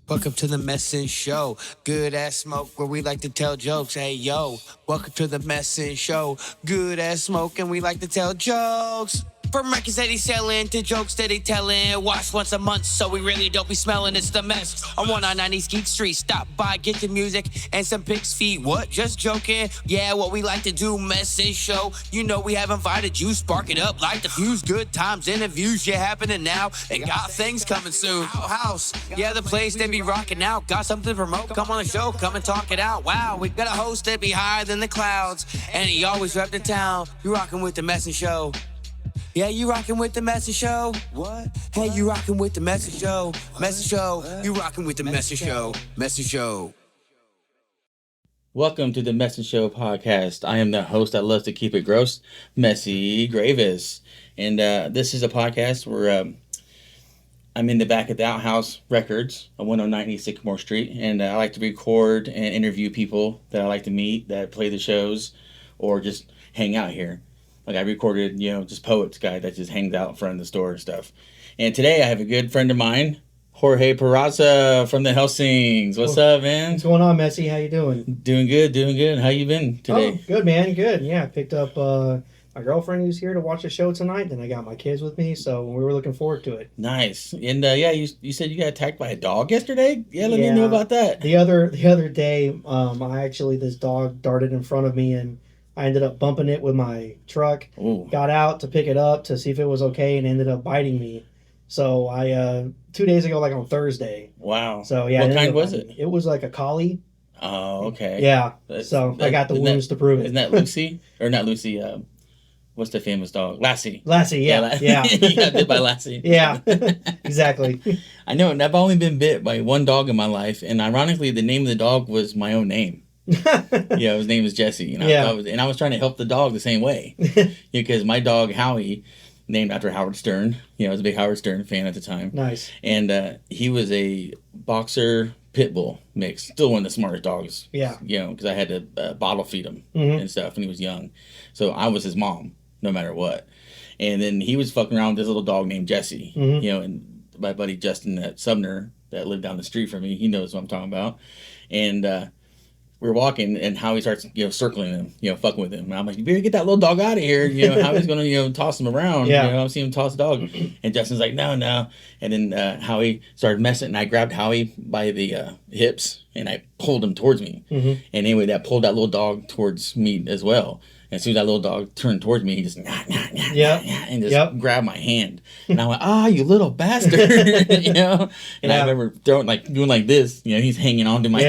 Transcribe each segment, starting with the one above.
Welcome to the MessInshoW. Good ass smoke where we like to tell jokes. Hey yo, welcome to the MessInshoW. Good ass smoke and we like to tell jokes. From records that he's selling to jokes that he telling. Wash once a month so we really don't be smelling. It's the mess on 199 Geek Street. Stop by, get your music and some pics feed. What? Just joking? Yeah, what we like to do, MessInshoW. You know we have invited you. Spark it up like the fuse. Good times, interviews, yeah, happening now. And got things coming soon. House, yeah, the place they be rocking out. Got something to promote? Come on the show, come and talk it out. Wow, we got a host that be higher than the clouds. And he always rep the town. You rocking with the MessInshoW. Yeah, you rockin' with the MessInshoW? What? Hey, you rockin' with the MessInshoW? MessInshoW, you rockin' with the MessInshoW? MessInshoW. Welcome to the MessInshoW podcast. I am the host that loves to keep it gross, Messy Gravis. And this is a podcast where I'm in the back of the Outhouse Records on 109 Sycamore Street. And I like to record and interview people that I like to meet that play the shows or just hang out here. Like I recorded, just Poets guy that just hangs out in front of the store and stuff. And today I have a good friend of mine, Jorge Peraza from the Helsings. What's up, man? What's going on, Messy? How you doing? Doing good. How you been today? Oh, good, man. Good. Yeah, I picked up my girlfriend who's here to watch the show tonight. Then I got my kids with me, so we were looking forward to it. Nice. And you said you got attacked by a dog yesterday? Yeah, let me know about that. The other day, this dog darted in front of me and I ended up bumping it with my truck. Ooh. Got out to pick it up to see if it was okay and ended up biting me. So I 2 days ago, like on Thursday. Wow. So yeah. What kind was it? It was like a collie. Oh, okay. Yeah. I got the wounds to prove it. Isn't that Lucy? Or not Lucy, what's the famous dog? Lassie. Lassie, yeah. You got bit by Lassie. Yeah, exactly. I know, and I've only been bit by one dog in my life, and ironically, the name of the dog was my own name. His name is Jesse, and I was trying to help the dog the same way, because my dog Howie, named after Howard Stern, I was a big Howard Stern fan at the time. Nice. And he was a boxer pit bull mix, still one of the smartest dogs. Yeah. Because I had to bottle feed him and stuff when he was young, so I was his mom no matter what. And then he was fucking around with this little dog named Jesse, and my buddy Justin Sumner that lived down the street from me, he knows what I'm talking about. And we're walking, and Howie starts, circling him, fucking with him. And I'm like, you better get that little dog out of here. Howie's going to, toss him around. Yeah. I'm seeing him toss the dog. And Justin's like, no. And then Howie started messing, and I grabbed Howie by the hips, and I pulled him towards me. And anyway, that pulled that little dog towards me as well. And as soon as that little dog turned towards me, he just, and just grabbed my hand. And I went, you little bastard, And I remember doing like this, he's hanging on to my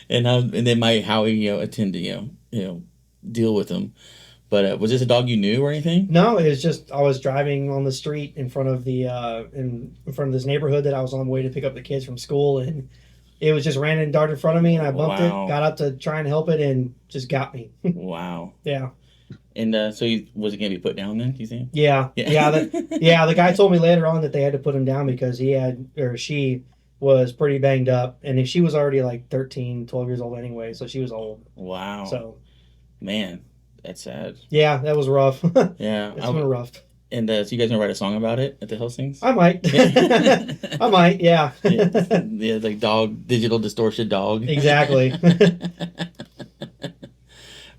and then my Howie, attended, deal with him. But was this a dog you knew or anything? No, it was just, I was driving on the street in front of in front of this neighborhood that I was on the way to pick up the kids from school, and it was just ran and darted in front of me, and I bumped it, got up to try and help it, and just got me. Wow. Yeah. And was it going to be put down then, do you think? Yeah. The guy told me later on that they had to put him down because she was pretty banged up, and she was already like 13, 12 years old anyway, so she was old. Wow. So. Man, that's sad. Yeah, that was rough. Yeah. It's been rough. And so you guys gonna write a song about it at the Helsings? I might. I might, yeah. Yeah, like digital distortion dog. Exactly.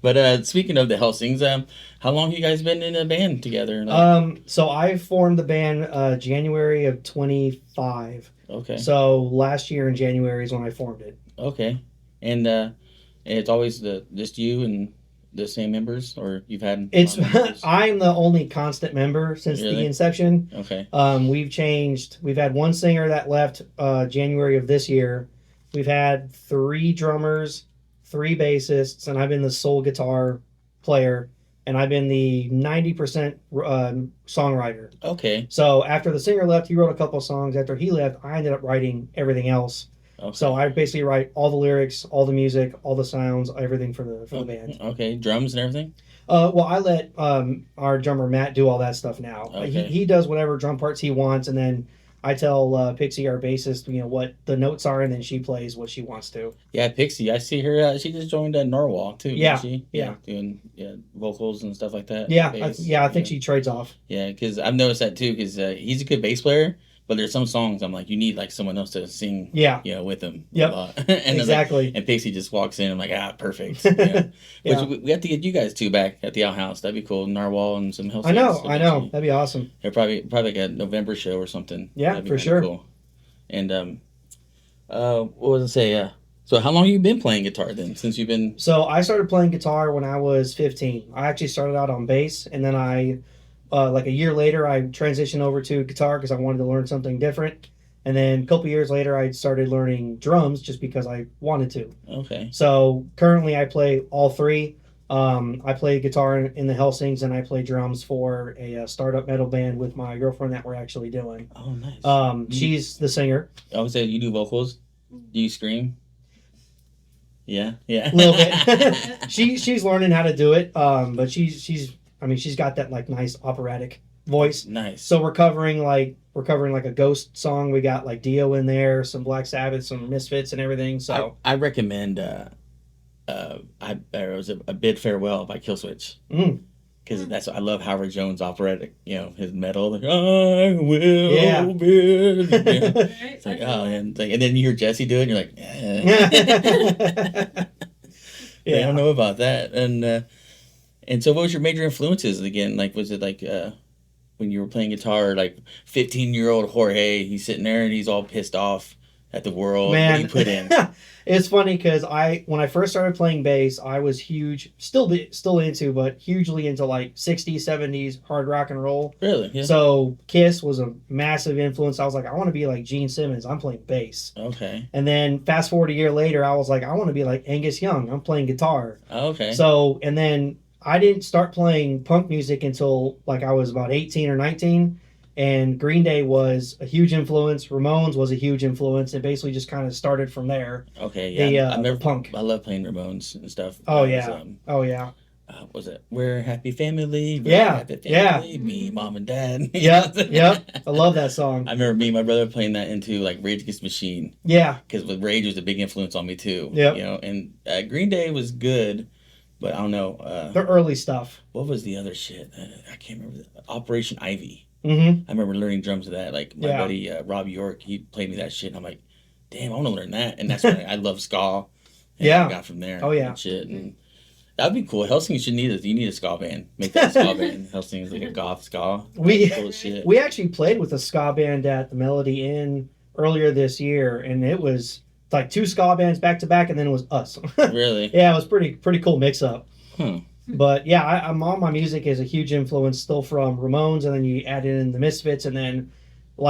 But speaking of the Helsings, how long have you guys been in a band together? So I formed the band January of 25. Okay. So last year in January is when I formed it. Okay. And it's always just you and the same members, or you've had? I'm the only constant member since the inception. Okay. We've changed. We've had one singer that left January of this year. We've had 3 drummers, 3 bassists, and I've been the sole guitar player, and I've been the 90% songwriter. Okay. So after the singer left, he wrote a couple songs. After he left, I ended up writing everything else. Okay. So I basically write all the lyrics, all the music, all the sounds, everything for the band. Okay, drums and everything? Well, I let our drummer Matt do all that stuff now. Okay. He does whatever drum parts he wants, and then I tell Pixie, our bassist, what the notes are, and then she plays what she wants to. Yeah, Pixie. I see her. She just joined Norwalk too. Yeah, she? Yeah. Doing vocals and stuff like that. Yeah, I think she trades off. Yeah, because I've noticed that too. Because he's a good bass player, But there's some songs I'm like, you need like someone else to sing, Yeah. with them. Yep. A lot. And Exactly. and Pixie just walks in. I'm like, perfect. Yeah. Yeah. Which we have to get you guys two back at the outhouse. That'd be cool. Narwhal and some Helsings. I know. That'd be awesome. They're probably like a November show or something. Yeah, That'd be for kinda sure. Cool. And what was I say? So how long have you been playing guitar then? Since you've been So I started playing guitar when I was 15. I actually started out on bass, and then I, like a year later, I transitioned over to guitar because I wanted to learn something different. And then a couple years later, I started learning drums just because I wanted to. okay. So currently, I play all three. I play guitar in the Helsings, and I play drums for a startup metal band with my girlfriend that we're actually doing. Oh, nice. She's the singer. I would say you do vocals. Do you scream? Yeah. A little bit. She's learning how to do it. But she's got that like nice operatic voice. Nice. So we're covering like a Ghost song. We got like Dio in there, some Black Sabbath, some Misfits, and everything. So I recommend was a Bid Farewell by Killswitch. Because I love Howard Jones' operatic, his metal, like I will bid. It's like and then you hear Jesse do it, and you're like, I don't know about that. And so, what was your major influences again? Like, was it like when you were playing guitar, like 15-year-old Jorge, he's sitting there and he's all pissed off at the world. Man. What do you put in? It's funny because when I first started playing bass, I was huge, still into, but hugely into like 60s, 70s hard rock and roll. Really? Yeah. So Kiss was a massive influence. I was like, I want to be like Gene Simmons. I'm playing bass. Okay. And then fast forward a year later, I was like, I want to be like Angus Young. I'm playing guitar. Okay. So, and then I didn't start playing punk music until like I was about 18 or 19. And Green Day was a huge influence. Ramones was a huge influence. It basically just kind of started from there. Okay, yeah. The punk. I love playing Ramones and stuff. Oh, yeah. Oh, yeah. Was it We're a Happy Family? Happy Family. Me, Mom, and Dad. Yep. I love that song. I remember me and my brother playing that into like Rage Against the Machine. Yeah. Because Rage was a big influence on me too. Yep. And Green Day was good, but I don't know. The early stuff. What was the other shit? I can't remember. Operation Ivy. Mm-hmm. I remember learning drums of that. Like my buddy Rob York, he played me that shit. And I'm like, damn, I want to learn that. And that's when I love ska. And I got from there. Oh yeah. And shit. And that'd be cool. Helsings should need you need a ska band. Make that a ska band. Helsings like a goth ska. We cool as shit. We actually played with a ska band at the Melody Inn earlier this year, and it was like two ska bands back to back, and then it was us. Really? Yeah, it was pretty cool mix up. Hmm. But yeah, I'm all my music is a huge influence still from Ramones, and then you add in the Misfits, and then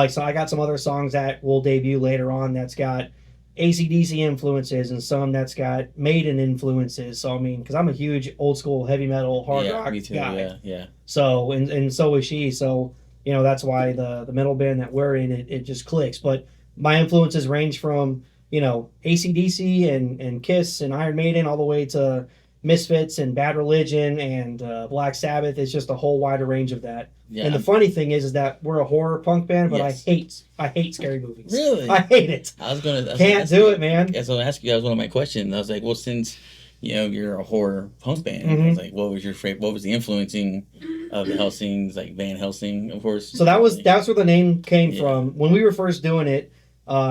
so I got some other songs that will debut later on that's got AC/DC influences and some that's got Maiden influences. So I mean, because I'm a huge old school heavy metal hard rock me too. guy. Yeah. So and so is she. So that's why the metal band that we're in it just clicks. But my influences range from AC/DC and Kiss and Iron Maiden all the way to Misfits and Bad Religion and Black Sabbath. Is just a whole wider range of that. Yeah. And the funny thing is that we're a horror punk band, but Yes. I hate scary movies. Really? I hate it. Can't do it, man. Yeah, so I asked you guys one of my questions. I was like, well, since you're a horror punk band, Mm-hmm. I was like, what was the influencing of the Helsings, like Van Helsing, of course. So that's where the name came from. When we were first doing it,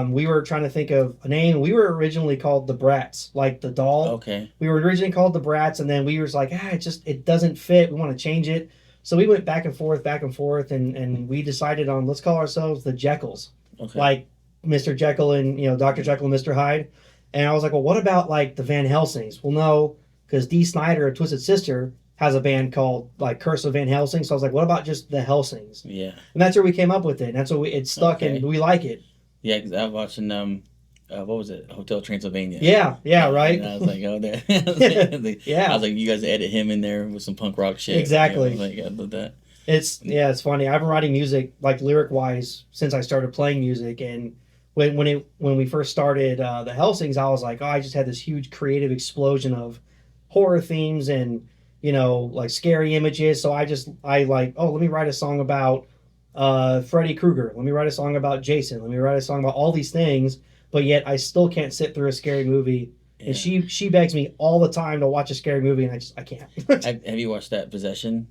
we were trying to think of a name. We were originally called the Brats, like the doll. Okay. We were originally called the Brats, and then we was like, it doesn't fit. We want to change it. So we went back and forth, and we decided on let's call ourselves the Jekylls, Okay. like Mr. Jekyll and Dr. Jekyll and Mr. Hyde. And I was like, well, what about like the Van Helsings? Well, no, because Dee Snider of Twisted Sister has a band called like Curse of Van Helsing. So I was like, what about just the Helsings? Yeah. And that's where we came up with it. And that's what it stuck, Okay. and we like it. Yeah, because I was watching what was it? Hotel Transylvania. Yeah, right. And I was like, oh, there. Yeah. I was like, you guys edit him in there with some punk rock shit. Exactly. I was like, I love that. It's funny. I've been writing music like lyric wise since I started playing music, and when we first started the Helsings, I was like, I just had this huge creative explosion of horror themes and like scary images. So I like, let me write a song about Freddy Krueger. Let me write a song about Jason. Let me write a song about all these things. But yet I still can't sit through a scary movie. Yeah. And she begs me all the time to watch a scary movie, and I can't. Have you watched that Possession?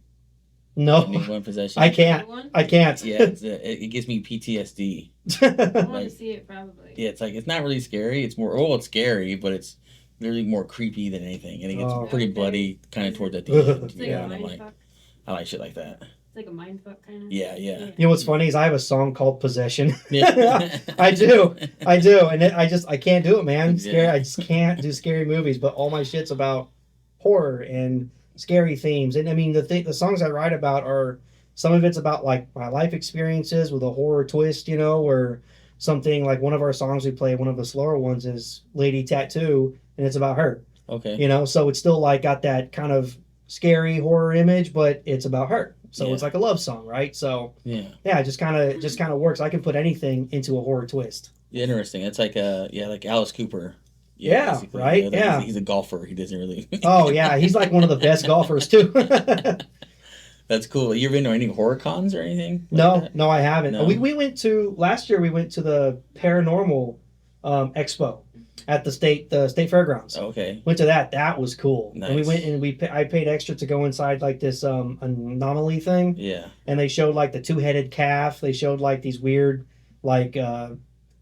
No, Demon Possession. I can't. I can't. Yeah, it gives me PTSD. I want to see it probably. Yeah, it's like it's not really scary. It's more it's scary, but it's really more creepy than anything, and it gets pretty bloody kind of towards the end. It's like a mind fuck. I like shit like that. It's like a mind fuck kind of. Yeah. You know what's funny is I have a song called Possession. Yeah. I do, and I can't do it, man. Scary. I just can't do scary movies. But all my shit's about horror and scary themes. And I mean, the songs I write about are, some of it's about like my life experiences with a horror twist, you know, or something like one of our songs we play, one of the slower ones is Lady Tattoo, and it's about her. Okay. You know, so it's still like got that kind of scary horror image, but it's about her. So it's like a love song, right? So yeah, it just kind of works. I can put anything into a horror twist. Interesting. It's like like Alice Cooper. Yeah, right. You know, yeah, he's a golfer. He doesn't really. Oh yeah, he's like one of the best golfers too. That's cool. You ever been to any horror cons or anything? Like no, I haven't. No. We went to last year. We went to the Paranormal Expo at the state fairgrounds. Okay. Went to that. That was cool. Nice. And we went and I paid extra to go inside like this anomaly thing. Yeah. And they showed like the two-headed calf. They showed like these weird like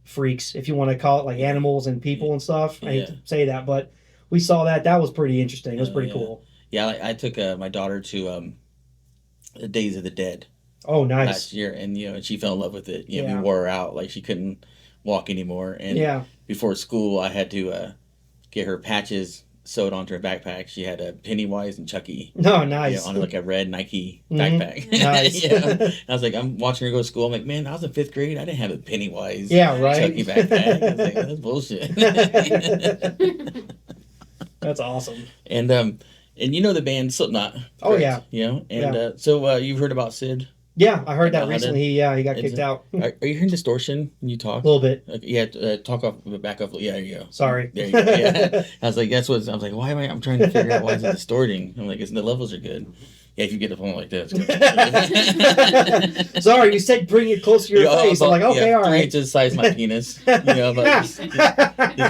freaks, if you want to call it, like animals and people and stuff. I hate to say that, but we saw that. That was pretty interesting. It was pretty cool. Yeah, I took my daughter to the Days of the Dead. Oh, nice. Last year, and she fell in love with it. We wore her out, like she couldn't walk anymore. And before school, I had to get her patches sewed onto her backpack. She had a Pennywise and Chucky. Oh, nice. On like a red Nike backpack. Nice. I was like, I'm watching her go to school. I'm like, man, I was in 5th grade. I didn't have a Pennywise. Right. Chucky backpack. I was like, that's bullshit. That's awesome. And you know the band Slipknot. Oh yeah. So you've heard about Sid? Yeah, I heard that recently. He got kicked out. Are you hearing distortion when you talk? A little bit. Talk off, back off. Yeah, there you go. Sorry. There you go. Yeah. I was like, I was like, why am I'm trying to figure out why is it distorting? I'm like, the levels are good. Yeah, if you get the phone like this. Sorry, you said bring it close to your face. I'm like, okay, all 3 right. inches the size of my penis. Just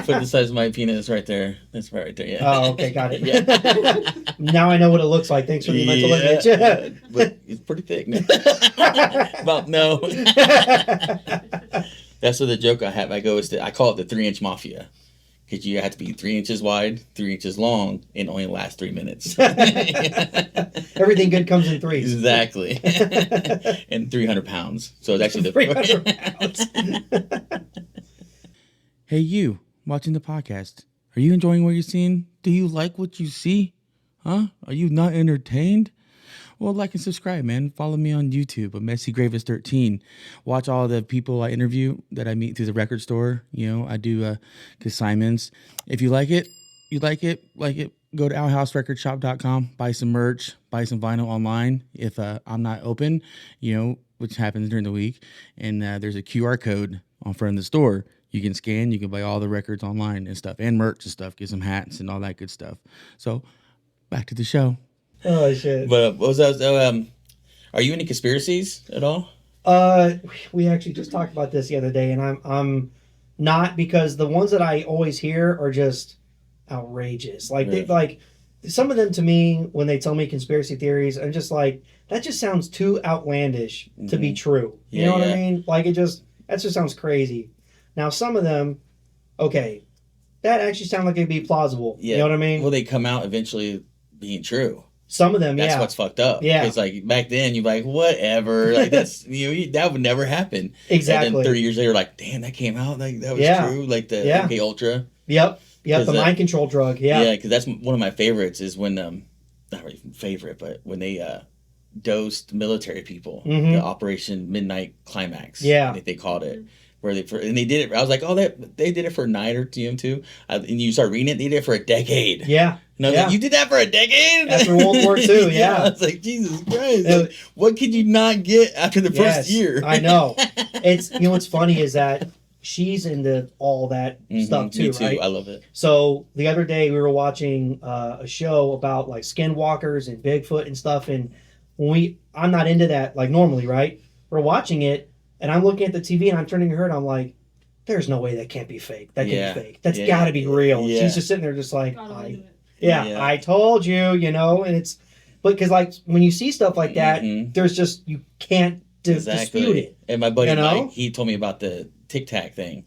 put the size of my penis right there. That's right there. Yeah. Oh, okay, got it. Yeah. Now I know what it looks like. Thanks for the mental image. But it's pretty thick. Well, no. That's what the joke I have. I call it the 3-inch mafia. Because you have to be 3 inches wide, 3 inches long, and only last 3 minutes. Everything good comes in threes. Exactly. And 300 pounds. So it's actually 300 pounds. Hey, you watching the podcast. Are you enjoying what you're seeing? Do you like what you see? Huh? Are you not entertained? Well, like and subscribe, man. Follow me on YouTube at MessyGravis13. Watch all the people I interview that I meet through the record store. I do consignments. If you like it, go to outhouserecordshop.com, buy some merch, buy some vinyl online. If I'm not open, which happens during the week, and there's a QR code on front of the store. You can scan, you can buy all the records online and stuff, and merch and stuff, get some hats and all that good stuff. So, back to the show. Oh shit! But what was that? Are you into conspiracies at all? We actually just talked about this the other day, and I'm not, because the ones that I always hear are just outrageous. Like Really? they like some of them to me when they tell me conspiracy theories, I'm just like, that just sounds too outlandish to be true. You know what I mean? Like that just sounds crazy. Now some of them, okay, that actually sound like it'd be plausible. Yeah. You know what I mean? Well, they come out eventually being true. Some of them, That's what's fucked up. Yeah. Because like back then, you're like, whatever. Like that's that would never happen. Exactly. And then 30 years later, like, damn, that came out. Like that was true. Like the MK Ultra. Yep. The mind control drug. Yeah. Yeah, because that's one of my favorites. Is when not really favorite, but when they dosed military people, the Operation Midnight Climax. Yeah. They called it. And they did it. I was like, oh, they did it for a night or two too. And you start reading it. They did it for a decade. Yeah. And I was like, you did that for a decade? After World War II, yeah. I was like, Jesus Christ. Like, what could you not get after the first year? I know. It's what's funny is that she's into all that stuff too, Me too. right? I love it. So the other day we were watching a show about like skinwalkers and Bigfoot and stuff, and I'm not into that like normally, right? We're watching it, and I'm looking at the TV, and I'm turning to her, and I'm like, there's no way that can't be fake. That can't be fake. That's got to be real. Yeah. She's just sitting there just like, I told you, and But because like when you see stuff like that, Mhm. there's just you can't dispute it. And my buddy You know? Mike, he told me about the Tic Tac thing,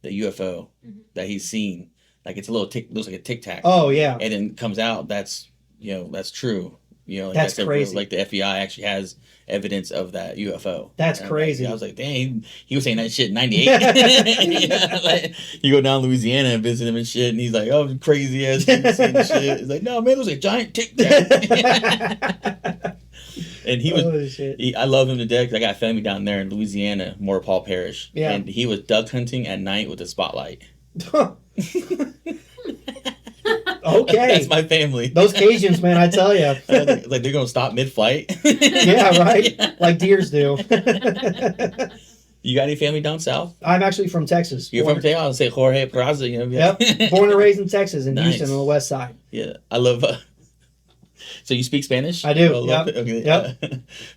the UFO that he's seen. Like it's a little looks like a Tic Tac. Oh yeah, And then comes out that's that's true. Like That's crazy. Like the FBI actually has evidence of that UFO. That's And crazy. I was like, dang, he was saying that shit in '98. Like, you go down to Louisiana and visit him and shit, and he's like, oh, crazy ass dude saying shit. He's like, no man, it was a giant Tic Tac. And he was, Holy shit. I love him to death because I got family down there in Louisiana, Moore Paul Parish. Yeah. And he was duck hunting at night with a spotlight. Okay. That's my family. Those Cajuns, man, I tell you. Like they're going to stop mid-flight. Yeah, right? Like deers do. You got any family down south? I'm actually from Texas. You're from Texas? I'll say Jorge Peraza. Yep. Born and raised in Texas, in Nice. Houston on the west side. Yeah. I love... So you speak Spanish? I do, Oh, yep. Okay. Yep.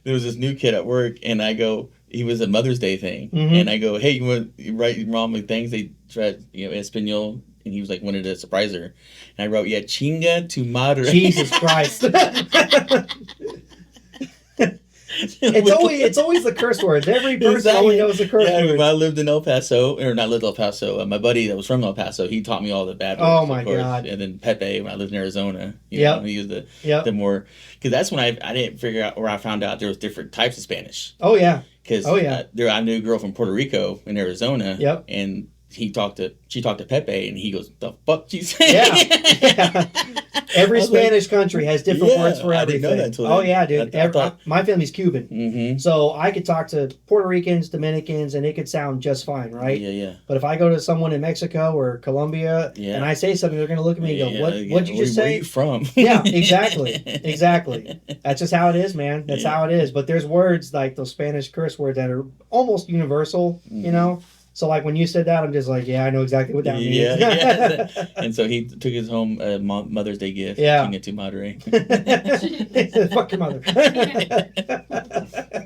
There was this new kid at work, and I go... He was a Mother's Day thing. Mhm. And I go, hey, you write wrong with things? They tried, Espanol... And he was like, wanted to surprise her. And I wrote, yeah, chinga tu madre. Jesus Christ. It's always the curse words. Every person Exactly. only knows the curse Yeah, words. when I lived in El Paso, or not lived in El Paso, my buddy that was from El Paso, he taught me all the bad words. Oh, of my course. God. And then Pepe, when I lived in Arizona, Yep. he was Yep. the more, because that's when I didn't figure out, where I found out there was different types of Spanish. Oh, yeah. Because Oh, yeah. I knew a girl from Puerto Rico in Arizona. Yep. And she talked to Pepe, and he goes, "The fuck she saying?" Yeah. Every I was like, Spanish country has different yeah, words for I didn't everything. know that till Oh then. yeah, dude. I thought- My family's Cuban, Mm-hmm. so I could talk to Puerto Ricans, Dominicans, and it could sound just fine, right? Yeah. But if I go to someone in Mexico or Colombia Yeah. and I say something, they're gonna look at me and go, "What'd you just Where say?" you from? Yeah, exactly. That's just how it is, man. That's Yeah. how it is. But there's words like those Spanish curse words that are almost universal, you know. So like when you said that, I'm just like, yeah, I know exactly what that means. Yeah. And so he took his home Mother's Day gift. Yeah. Chinga tu madre. Fuck your mother.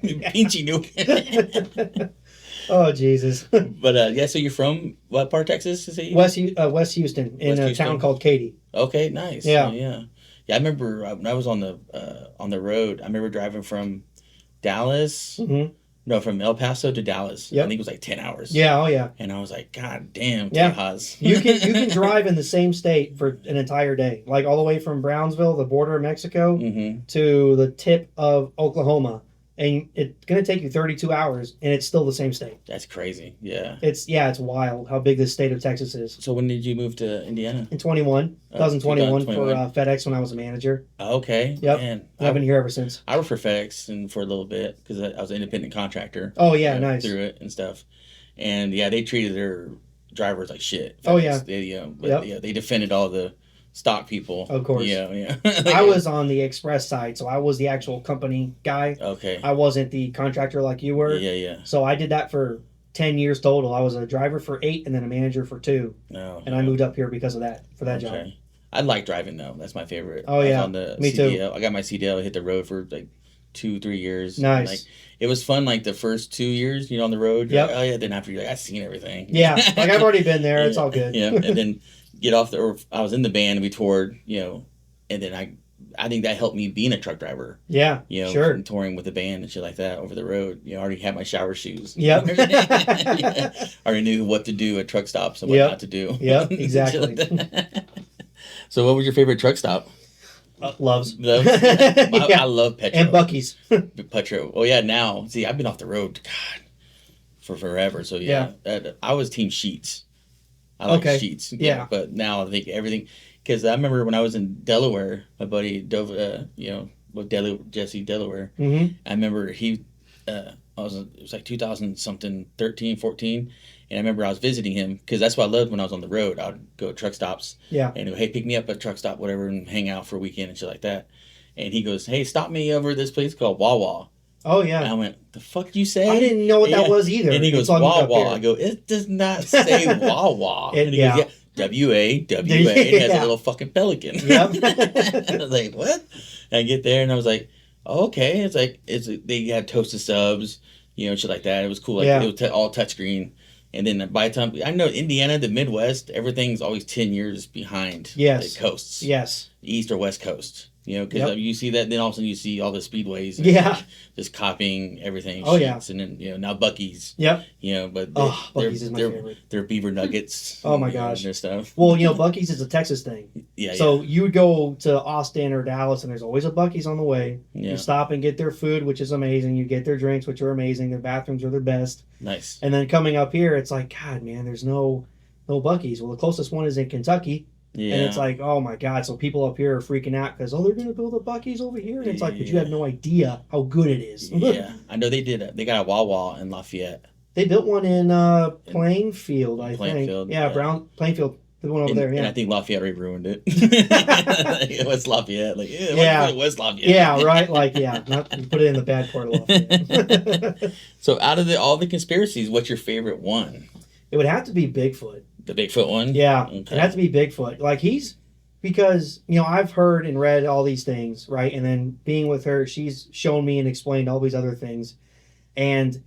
Pinchy knew. Oh Jesus. But yeah, so you're from what part of Texas? Is it? West Houston, in West a Houston. town called Katy. Okay, nice. Yeah. Yeah. I remember when I was on the road. I remember driving from Dallas. Mm-hmm. No, from El Paso to Dallas. Yep. I think it was like 10 hours. Yeah, oh yeah. And I was like, God damn, Yeah. Tejas. You can drive in the same state for an entire day, like all the way from Brownsville, the border of Mexico, Mm-hmm. to the tip of Oklahoma, and it's gonna take you 32 hours, and it's still the same state. That's crazy. Yeah. It's wild how big this state of Texas is. So when did you move to Indiana? In 2021 for 2021. FedEx when I was a manager. Okay. Yep. Man, I've been here ever since. I worked for FedEx and for a little bit because I was an independent contractor. Oh yeah, nice. Through it and stuff. And yeah, they treated their drivers like shit. Oh, yeah. They defended all the stock people. Of course. Yeah. I was on the express side, so I was the actual company guy. Okay. I wasn't the contractor like you were. Yeah. So I did that for 10 years total. I was a driver for 8 and then a manager for 2. No. And I moved up here because of that, for that job. I like driving though. That's my favorite. Oh, I was yeah. on the Me too. CDL. I got my CDL. I hit the road for like 2-3 years. Nice. Like it was fun. Like the first 2 years, on the road. Yep. Like, oh yeah. Then after you're like, I've seen everything. Yeah, like I've already been there. It's all good. Yeah. And then get off or I was in the band and we toured. And then I think that helped me being a truck driver. Yeah, sure. And touring with the band and shit like that over the road. I already had my shower shoes. Yep. Yeah. I already knew what to do at truck stops and what Yep. not to do. Yep, Shit exactly. like that. So what was your favorite truck stop? Loves. Loves? Yeah. I love Petro. And Bucky's. Petro. Oh yeah, now. See, I've been off the road, God, for forever. So yeah. I was team Sheets. I like Okay. Sheets. Yeah. But now I think everything, because I remember when I was in Delaware, my buddy Dove, with Jesse Delaware. Mm-hmm. I remember it was like 2000 something, 13, 14. And I remember I was visiting him because that's what I loved when I was on the road. I would go to truck stops Yeah. and go, hey, pick me up at a truck stop, whatever, and hang out for a weekend and shit like that. And he goes, hey, stop me over at this place called Wawa. Oh, And I yeah. went, the fuck you say? I didn't know what that was either. And he goes, until I moved up Wawa. here. I go, it does not say Wawa. It- And he yeah. goes, yeah, W-A. It has a Yeah. little fucking pelican. Yep. I was like, what? And I get there and I was like, oh, okay. It's like, they had toasted subs, shit like that. It was cool. Like, Yeah. it was all touchscreen. And then by the time, I know Indiana, the Midwest, everything's always 10 years behind Yes. the coasts. Yes. East or West Coast. You know, because Yep. you see that, then all of a sudden you see all the speedways. Yeah. Just copying everything. Oh, yeah. And then, you know, now Buc-ee's. Yep. You know, but Buc-ee's is my favorite. They're beaver nuggets. Oh, my you know, gosh. and their stuff. Well, you know, Buc-ee's is a Texas thing. Yeah. So you would go to Austin or Dallas, and there's always a Buc-ee's on the way. Yeah. You stop and get their food, which is amazing. You get their drinks, which are amazing. Their bathrooms are their best. Nice. And then coming up here, it's like, God, man, there's no Buc-ee's. Well, the closest one is in Kentucky. Yeah. And it's like, oh my God. So people up here are freaking out because, they're going to build a Buc-ee's over here. And it's like, but you have no idea how good it is. Yeah. I know they did. They got a Wawa in Lafayette. They built one in Plainfield, I think. Plainfield, Yeah, yeah. Plainfield. The one over there, yeah. And I think Lafayette already ruined it. It was Lafayette. Like, yeah. It was Lafayette. Yeah, right? Like, yeah. You put it in the bad part of Lafayette. So out of all the conspiracies, what's your favorite one? It would have to be Bigfoot. The Bigfoot one? Yeah. Okay. It'd have to be Bigfoot. Like, because, I've heard and read all these things, right? And then being with her, she's shown me and explained all these other things. And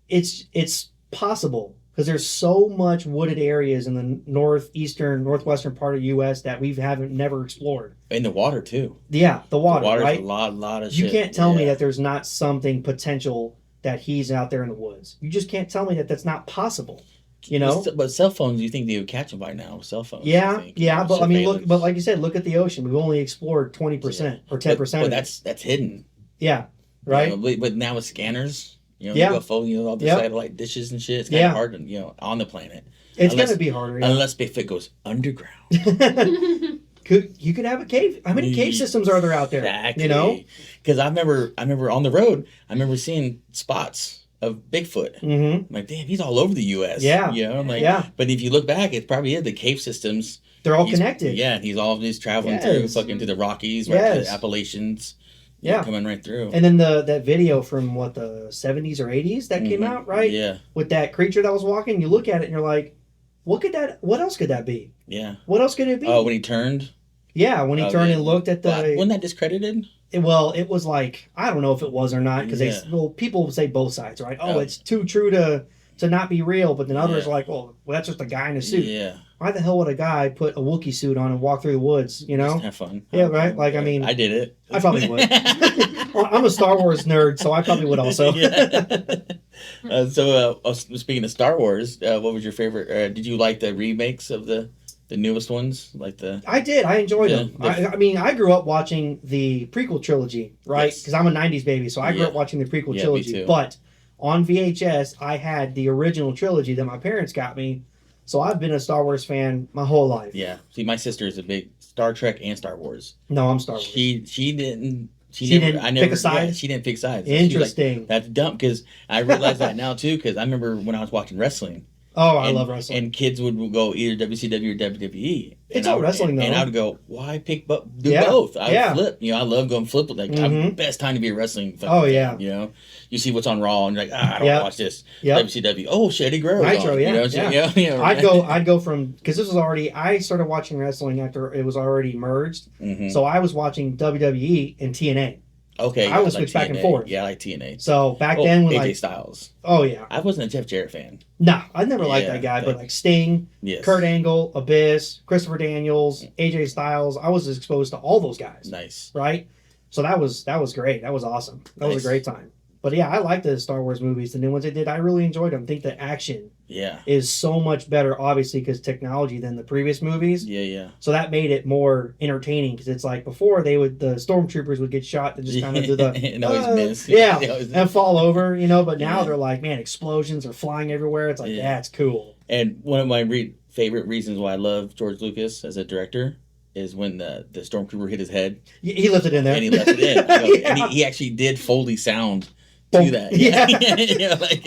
it's possible because there's so much wooded areas in the northwestern part of the U.S. that we haven't never explored. In the water, too. Yeah, the water, Water's right? a lot of shit. You can't tell me that there's not something potential that he's out there in the woods. You just can't tell me that that's not possible. But cell phones, you think they would catch them by now? Cell phones. Yeah, but I mean, surveillance. but like you said, look at the ocean. We've only explored 20% or 10%. But that's hidden. Yeah, right. But now with scanners, Yeah. UFO, all the satellite dishes and shit, it's kind of hard to, on the planet. It's going to be harder. Yeah. Unless Bigfoot goes underground. You could have a cave. How many cave systems are there out there? Exactly. Because I remember on the road, I remember seeing spots of Bigfoot. Mm-hmm. I'm like, damn, he's all over the U.S. Yeah. I'm like, yeah. But if you look back, it probably is the cave systems. They're all connected. Yeah, he's traveling through fucking to the Rockies, right to the Appalachians. Yeah. Coming right through. And then that video from the 70s or 80s that came out, right? Yeah. With that creature that was walking, you look at it and you're like, what else could that be? Yeah. What else could it be? Oh, when he turned? Yeah, when he turned and looked at the... Wasn't that discredited? It was like, I don't know if it was or not, because people say both sides, right? Oh, it's too true to not be real, but then others are like, well, that's just a guy in a suit. Yeah. Why the hell would a guy put a Wookiee suit on and walk through the woods, Just have fun. Yeah, right? Like, I mean... I did it. I probably would. Well, I'm a Star Wars nerd, so I probably would also. Speaking of Star Wars, what was your favorite? Did you like the remakes of the newest ones? I did. I enjoyed them. I mean, I grew up watching the prequel trilogy, right? Because I'm a 90s baby, so I grew up watching the prequel trilogy. Me too. But on VHS, I had the original trilogy that my parents got me. So I've been a Star Wars fan my whole life. Yeah. See, my sister is a big Star Trek and Star Wars. No, I'm Star Wars. She didn't pick a side? Yeah, she didn't pick sides. Interesting. Like, that's dumb because I realized that now too because I remember when I was watching wrestling. Oh, I love wrestling. And kids would go either WCW or WWE. It's all wrestling though. And I would go, why pick both? Both. I would flip. I love going flip. Like, I'm best time to be a wrestling fan. You see what's on Raw and you're like, I don't want to watch this. WCW. Oh, Shady Guerrero. Nitro, right. I'd go from, because this was already, I started watching wrestling after it was already merged. Mm-hmm. So I was watching WWE and TNA. Okay. I would switch back and forth. Yeah, I like TNA. So back then when AJ Styles. Oh yeah. I wasn't a Jeff Jarrett fan. Nah, I never liked that guy, but like Sting, Kurt Angle, Abyss, Christopher Daniels, AJ Styles, I was exposed to all those guys. Nice. Right? So that was great. That was awesome. That was a great time. But yeah, I like the Star Wars movies. The new ones they did, I really enjoyed them. I think the action is so much better, obviously, because technology than the previous movies. Yeah. So that made it more entertaining because it's like before the stormtroopers would get shot and just kind of do the and always miss. Yeah, and fall over, But now they're like, man, explosions are flying everywhere. It's like, that's cool. And one of my favorite reasons why I love George Lucas as a director is when the stormtrooper hit his head. He left it in there. And he left it in. And he actually did Foley sound to that. Yeah.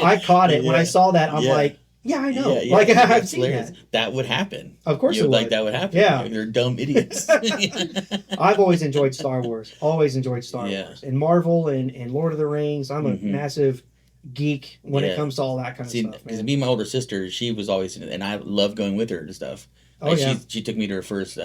I caught it. When I saw that, I'm like, yeah, I know. Like, I've seen that. That would happen. Of course it would. Like, that would happen. Yeah. They're dumb idiots. I've always enjoyed Star Wars. Always enjoyed Star Wars. And Marvel and Lord of the Rings. I'm a massive geek when it comes to all that kind of stuff. Because me and my older sister, she was always, and I love going with her to stuff. Like she took me to her first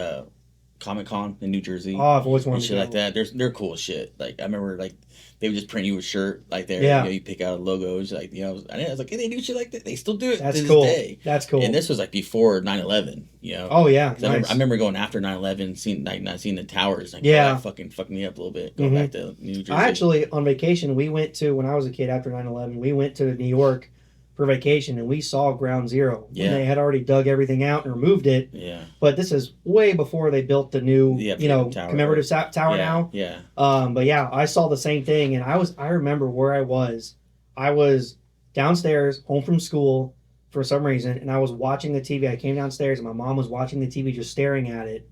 Comic-Con in New Jersey. Oh, I've always wanted and to shit go. like that. They're cool as shit. Like I remember like they would just print you a shirt like there. Yeah. You know, you pick out logos like I was like, hey, they do shit like that. They still do it. That's to cool. This day. That's cool. And this was like before 9/11. You know. Oh yeah. I remember going after 9/11, seeing the towers. Like, Yeah. That fucking fucked me up a little bit. Going back to New Jersey. I actually on vacation when I was a kid after 9/11, we went to New York for vacation and we saw Ground Zero. Yeah. And they had already dug everything out and removed it. Yeah. But this is way before they built the new, tower. commemorative tower Yeah. now. Yeah. But yeah, I saw the same thing, and I remember where I was. I was downstairs, home from school, for some reason, and I was watching the TV. I came downstairs, and my mom was watching the TV, just staring at it,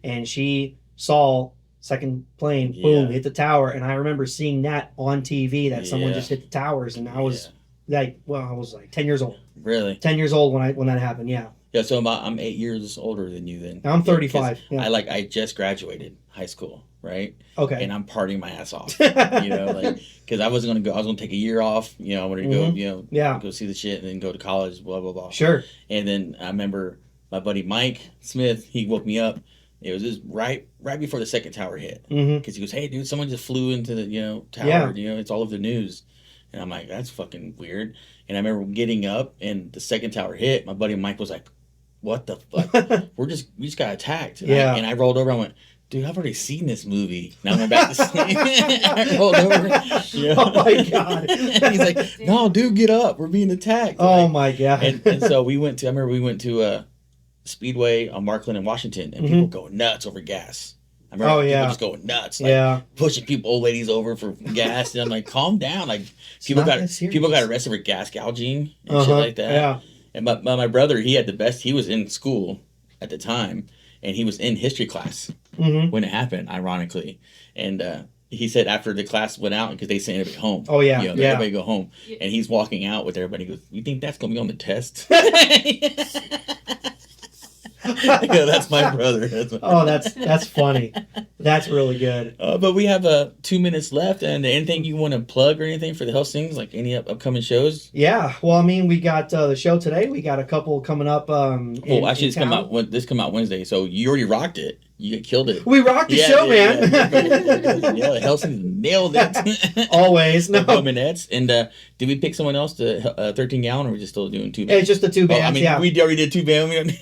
and she saw second plane, boom, hit the tower, and I remember seeing that on TV that someone just hit the towers, and I was I was like 10 years old. Really? 10 years old when that happened. Yeah. Yeah. So I'm 8 years older than you then. Now I'm 35. Yeah. I just graduated high school, right? Okay. And I'm partying my ass off, because I wasn't gonna go. I was gonna take a year off. I wanted to go, go see the shit and then go to college. Blah blah blah. Sure. And then I remember my buddy Mike Smith. He woke me up. It was just right before the second tower hit. Because he goes, "Hey, dude, someone just flew into the tower. Yeah. It's all over the news." And I'm like, "That's fucking weird." And I remember getting up and the second tower hit. My buddy Mike was like, "What the fuck? we just got attacked." And I rolled over. I went, "Dude, I've already seen this movie." Now I went back to sleep. I rolled over. Oh my god! He's like, "No, dude, get up. We're being attacked." Oh my god! And so we went to Speedway on Markland and Washington, and people going nuts over gas. I remember people just going nuts, pushing people, old ladies over for gas, and I'm like, calm down. Like people got arrested for gas gouging and shit like that. Yeah. And my brother, he had the best. He was in school at the time, and he was in history class when it happened, ironically. And he said after the class went out, because they sent everybody home. Oh yeah, everybody go home, and he's walking out with everybody. He goes, "You think that's gonna be on the test?" That's my brother. That's funny. That's really good. But we have 2 minutes left, and anything you want to plug or anything for the Helsings, like any upcoming shows? Yeah, well, I mean, we got the show today. We got a couple coming up. This come out Wednesday, so you already rocked it. You killed it. We rocked the show, man. The Helsings nailed it. Always. No. And did we pick someone else to 13 gallon, or are we just still doing 2 bands? It's just the 2 bands. We already did 2 bands.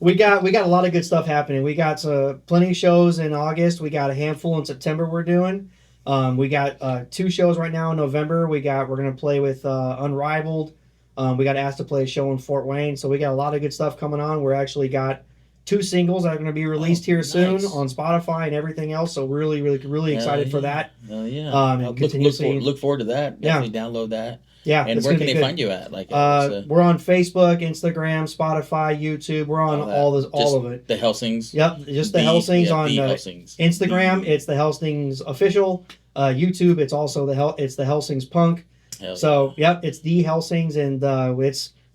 We got a lot of good stuff happening. We got plenty of shows in August. We got a handful in September we're doing. We got 2 shows right now in November. We're gonna play with Unrivaled. We got asked to play a show in Fort Wayne, so we got a lot of good stuff coming on. We're actually got 2 singles that are going to be released here soon on Spotify and everything else. So really, really, really excited for that. Oh yeah! Look forward to that. Definitely download that. Yeah, and where can they find you at? Like, we're on Facebook, Instagram, Spotify, YouTube. We're on all of it. The Helsings. Yep, just the Helsings on Helsings. Instagram. It's the Helsings official. YouTube. It's also the Helsings Punk. So yep, it's the Helsings, and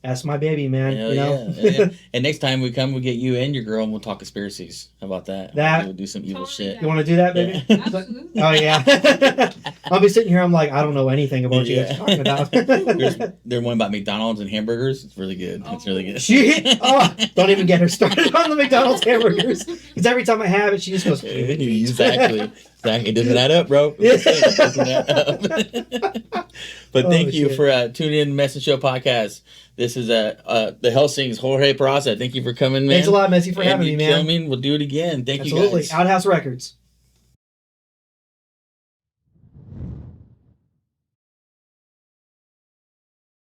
that's my baby, man. Yeah. And next time we come, we'll get you and your girl, and we'll talk conspiracies. How about that? We'll do some evil shit. You want to do that, baby? Yeah. Absolutely. Oh yeah. I'll be sitting here. I'm like, I don't know anything about you guys talking about. There's one about McDonald's and hamburgers. It's really good. It's really good. Don't even get her started on the McDonald's hamburgers. Because every time I have it, she just goes. Exactly. It doesn't add up, bro. It doesn't add up. But thank you for tuning in to MessInshoW podcast. This is the Helsings, Jorge Peraza. Thank you for coming, man. Thanks a lot, Messi, for having me, man. We'll do it again. Thank you, guys. Absolutely. Outhouse Records.